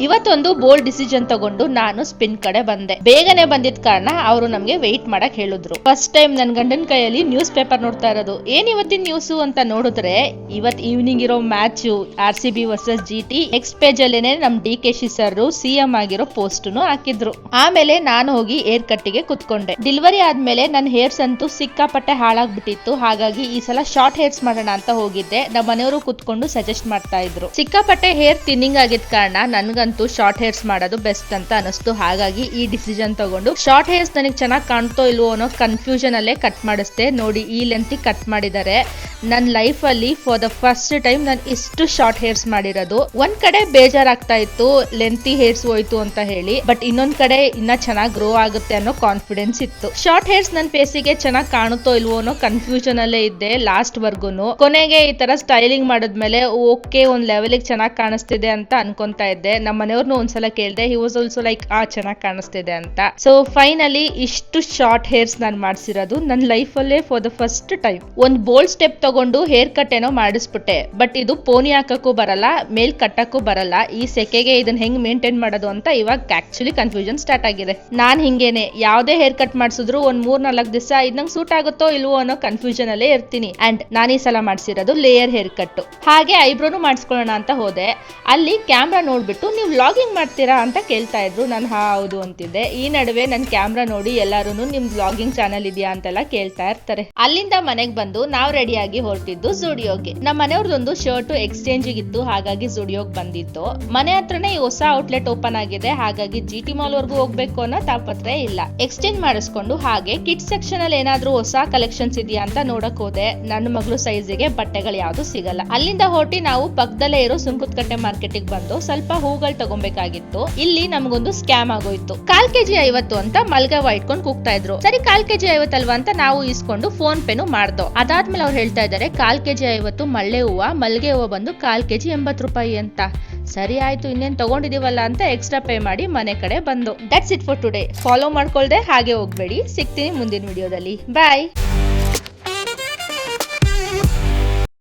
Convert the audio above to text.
ಇವತ್ತೊಂದು bold decision ತಗೊಂಡು ನಾನು ಸ್ಪಿನ್ ಕಡೆ ಬಂದೆ. ಬೇಗನೆ ಬಂದಿದ್ ಕಾರಣ ಅವರು ನಮ್ಗೆ ವೆಯ್ಟ್ ಮಾಡಕ್ ಹೇಳಿದ್ರು. ಫಸ್ಟ್ ಟೈಮ್ ನನ್ ಗಂಡನ್ ಕೈಯಲ್ಲಿ ನ್ಯೂಸ್ ಪೇಪರ್ ನೋಡ್ತಾ ಇರೋದು. ಏನ್ ಇವತ್ತಿನ ನ್ಯೂಸ್ ಅಂತ ನೋಡಿದ್ರೆ, ಇವತ್ ಈವ್ನಿಂಗ್ ಇರೋ match RCB versus GT. Next page ಅಲ್ಲೇನೆ ನಮ್ DKC ಸರ್ CM ಆಗಿರೋ ಪೋಸ್ಟ್ ಹಾಕಿದ್ರು. ಆಮೇಲೆ ನಾನು ಹೋಗಿ ಹೇರ್ ಕಟ್ಟಿಗೆ ಕುತ್ಕೊಂಡೆ. ಡೆಲಿವರಿ ಆದ್ಮೇಲೆ ನನ್ನ ಹೇರ್ಸ್ ಅಂತೂ ಸಿಕ್ಕಾಪಟ್ಟೆ ಹಾಳಾಗ್ಬಿಟ್ಟಿತ್ತು. ಹಾಗಾಗಿ ಈ ಸಲ ಶಾರ್ಟ್ ಹೇರ್ಸ್ ಮಾಡೋಣ ಅಂತ ಹೋಗಿದ್ದೆ. ನಮ್ಮ ಮನೆಯವರು ಕುತ್ಕೊಂಡು ಸಜೆಸ್ಟ್ ಮಾಡ್ತಾ ಇದ್ರು. ಸಿಕ್ಕಾಪಟ್ಟೆ ಹೇರ್ ಥಿನ್ನಿಂಗ್ ಆಗಿದ್ ಕಾರಣ ನನ್ಗಂತೂ ಶಾರ್ಟ್ ಹೇರ್ಸ್ ಮಾಡೋದು ಬೆಸ್ಟ್ ಅಂತ ಅನಿಸ್ತು. ಹಾಗಾಗಿ ಈ ಡಿಸಿಷನ್ ತಗೊಂಡು ಶಾರ್ಟ್ ಹೇರ್ಸ್ ನನಗೆ ಚೆನ್ನಾಗಿ ಕಾಣ್ತೋ ಇಲ್ವೋ ಅನ್ನೋ ಕನ್ಫ್ಯೂಷನ್ ಅಲ್ಲೇ ಕಟ್ ಮಾಡಿಸ್ದೆ. ನೋಡಿ, ಈ ಲೆಂತ್ ಕಟ್ ಮಾಡಿದ್ದಾರೆ. ನನ್ನ ಲೈಫ್ ಅಲ್ಲಿ ಫಾರ್ ದ ಫಸ್ಟ್ ಟೈಮ್ ನಾನು ಇಷ್ಟು ಶಾರ್ಟ್ ಹೇರ್ಸ್ ಮಾಡಿರೋದು. ಒಂದ್ ಕಡೆ ಬೇಜಾರಾಗ್ತಾ ಇತ್ತು ಲೆಂತಿ ಹೇರ್ಸ್ ಹೋಯ್ತು ಅಂತ ಹೇಳಿ, ಬಟ್ ಇನ್ನೊಂದ್ ಕಡೆ ಇನ್ನ ಚೆನ್ನಾಗಿ ಗ್ರೋ ಆಗುತ್ತೆ ಅನ್ನೋ ಕಾನ್ಫಿಡೆನ್ಸ್ ಇತ್ತು. ಶಾರ್ಟ್ ಹೇರ್ಸ್ ನನ್ನ ಫೇಸಿಗೆ ಚೆನ್ನಾಗಿ ಕಾಣುತ್ತೋ ಇಲ್ವೋ ಅನ್ನೋ ಕನ್ಫ್ಯೂಷನ್ ಅಲ್ಲೇ ಇದ್ದೆ ಲಾಸ್ಟ್ ವರ್ಗುನು. ಕೊನೆಗೆ ಈ ತರ ಸ್ಟೈಲಿಂಗ್ ಮಾಡಿದ್ಮೇಲೆ ಓಕೆ, ಒಂದ್ ಲೆವೆಲ್ ಚೆನ್ನಾಗಿ ಕಾಣಿಸ್ತಿದೆ ಅಂತ ಅನ್ಕೊಂತಾ ಇದ್ದೆ. ನಮ್ಮ ಮನೆಯವ್ರನ್ನು ಒಂದ್ಸಲ ಕೇಳಿದೆ, ಹಿ ವಾಸ್ ಆಲ್ಸೋ ಲೈಕ್ ಚೆನ್ನಾಗಿ ಕಾಣಿಸ್ತಿದೆ ಅಂತ. ಸೊ ಫೈನಲಿ ಇಷ್ಟು ಶಾರ್ಟ್ ಹೇರ್ಸ್ ನಾನು ಮಾಡಿಸಿರೋದು ನನ್ನ ಲೈಫ್ ಅಲ್ಲೇ ಫಾರ್ ದ ಫಸ್ಟ್ ಟೈಮ್. ಒಂದ್ ಬೋಲ್ಡ್ ಸ್ಟೆಪ್ ತಗೊಂಡು ಹೇರ್ ಕಟ್ ಏನೋ ಮಾಡಿಸ್ಬಿಟ್ಟೆ. ಬಟ್ ಇದು ಪೋನಿ ಹಾಕಕ್ಕೂ ಬರಲ್ಲ, ಮೇಲ್ ಕಟ್ಟಕ್ಕೂ ಬರಲ್ಲ. ಈ ಸೆಕೆಗೆ ಇದನ್ನ ಹೆಂಗ್ ಮೇಂಟೈನ್ ಮಾಡೋದು ಅಂತ ಇವಾಗ ಆಕ್ಚುಲಿ ಕನ್ಫ್ಯೂಷನ್ ಸ್ಟಾರ್ಟ್ ಆಗಿದೆ. ನಾನ್ ಹಿಂಗೇನೆ ಯಾವ್ದೇ ಹೇರ್ ಕಟ್ ಮಾಡಿಸಿದ್ರು ಒಂದ್ 3-4 ದಿವಸ ಇದಂಗ್ ಸೂಟ್ ಆಗುತ್ತೋ ಇಲ್ವೋ ಅನ್ನೋ ಕನ್ಫ್ಯೂಷನ್ ಅಲ್ಲೇ ಇರ್ತೀನಿ. ಅಂಡ್ ನಾನು ಈ ಸಲ ಮಾಡಿಸಿರೋದು ಲೇಯರ್ ಹೇರ್ ಕಟ್. ಹಾಗೆ ಐಬ್ರೋನು ಮಾಡಿಸ್ಕೊಳ್ಳೋಣ ಅಂತ ಹೋದೆ. ಅಲ್ಲಿ ಕ್ಯಾಮ್ರಾ ನೋಡ್ಬಿಟ್ಟು ನೀವು ವ್ಲಾಗಿಂಗ್ ಮಾಡ್ತೀರಾ ಅಂತ ಕೇಳ್ತಾ ಇದ್ರು. ನಾನು ಹೌದು ಅಂತಿದ್ದೆ. ಈ ನಡುವೆ ನನ್ನ ಕ್ಯಾಮ್ರಾ ನೋಡಿ ಎಲ್ಲಾರು ನಿಮ್ ವ್ಲಾಗಿಂಗ್ ಚಾನಲ್ ಇದೆಯಾ ಅಂತೆಲ್ಲ ಕೇಳ್ತಾ ಇರ್ತಾರೆ. ಅಲ್ಲಿಂದ ಮನೆಗ್ ಬಂದು ನಾವು ರೆಡಿಯಾಗಿ ಹೊರಟಿದ್ದು ಜುಡಿಯೋಗೆ. ನಮ್ಮ ಮನೆಯವ್ರದೊಂದು ಶರ್ಟ್ ಎಕ್ಸ್ಚೇಂಜ್ ಇತ್ತು, ಹಾಗಾಗಿ ಜುಡಿಯೋಗ್ ಬಂದಿತ್ತು. ಮನೆ ಹತ್ರನೇ ಈ ಹೊಸ ಔಟ್ಲೆಟ್ ಓಪನ್ ಆಗಿದೆ, ಹಾಗಾಗಿ GT ಮಾಲ್ ವರ್ಗೂ ಹೋಗ್ಬೇಕು ಅನ್ನೋ ತಾಪತ್ರೆ ಇಲ್ಲ. ಎಕ್ಸ್ಚೇಂಜ್ ಮಾಡಿಸ್ಕೊಂಡು ಹಾಗೆ ಕಿಡ್ಸ್ ಸೆಕ್ಷನ್ ಅಲ್ಲಿ ಏನಾದ್ರೂ ಹೊಸ ಕಲೆಕ್ಷನ್ಸ್ ಇದೆಯಾ ಅಂತ ನೋಡಕ್ ಹೋದೆ. ನನ್ನ ಮಗಳು ಸೈಜ್ಗೆ ಬಟ್ಟೆಗಳು ಯಾವ್ದು ಸಿಗಲ್ಲ. ಅಲ್ಲಿಂದ ಹೊರಟಿ ನಾವು ಪಕ್ಕದಲ್ಲೇ ಇರೋ ಸುಂಕದಕಟ್ಟೆ ಮಾರ್ಕೆಟಿಗೆ ಬಂದು ಸ್ವಲ್ಪ ಹೂಗಳು ತಗೊಬೇಕಾಗಿತ್ತು. ಇಲ್ಲಿ ನಮಗೊಂದು ಸ್ಕ್ಯಾಮ್ ಆಗೋಯ್ತು. 1/4 kg 50 ಅಂತ ಮಲ್ಗವ ಇಟ್ಕೊಂಡು ಕೂಗ್ತಾ ಇದ್ರು. ಸರಿ 1/4 kg 50 ಅಲ್ವಾ ಅಂತ ನಾವು ಇಸ್ಕೊಂಡು ಫೋನ್ ಪೇನು ಮಾಡ್ದೋ. ಅದಾದ್ಮೇಲೆ ಅವ್ರು ಹೇಳ್ತಾ ಇದಾರೆ 1/4 kg 50 ಮಲ್ಗೆ ಹೂವ ಬಂದು 1/4 kg 80 ರೂಪಾಯಿ ಅಂತ. ಸರಿ ಆಯ್ತು, ಇನ್ನೇನ್ ತಗೊಂಡಿದೀವಲ್ಲ ಅಂತ ಎಕ್ಸ್ಟ್ರಾ ಪೇ ಮಾಡಿ ಮನೆ ಕಡೆ ಬಂದು. That's it for today. Follow ಮಾಡ್ಕೊಳ್ದೆ ಹಾಗೆ ಹೋಗ್ಬೇಡಿ. ಸಿಗ್ತೀನಿ ಮುಂದಿನ ವಿಡಿಯೋದಲ್ಲಿ. ಬಾಯ್.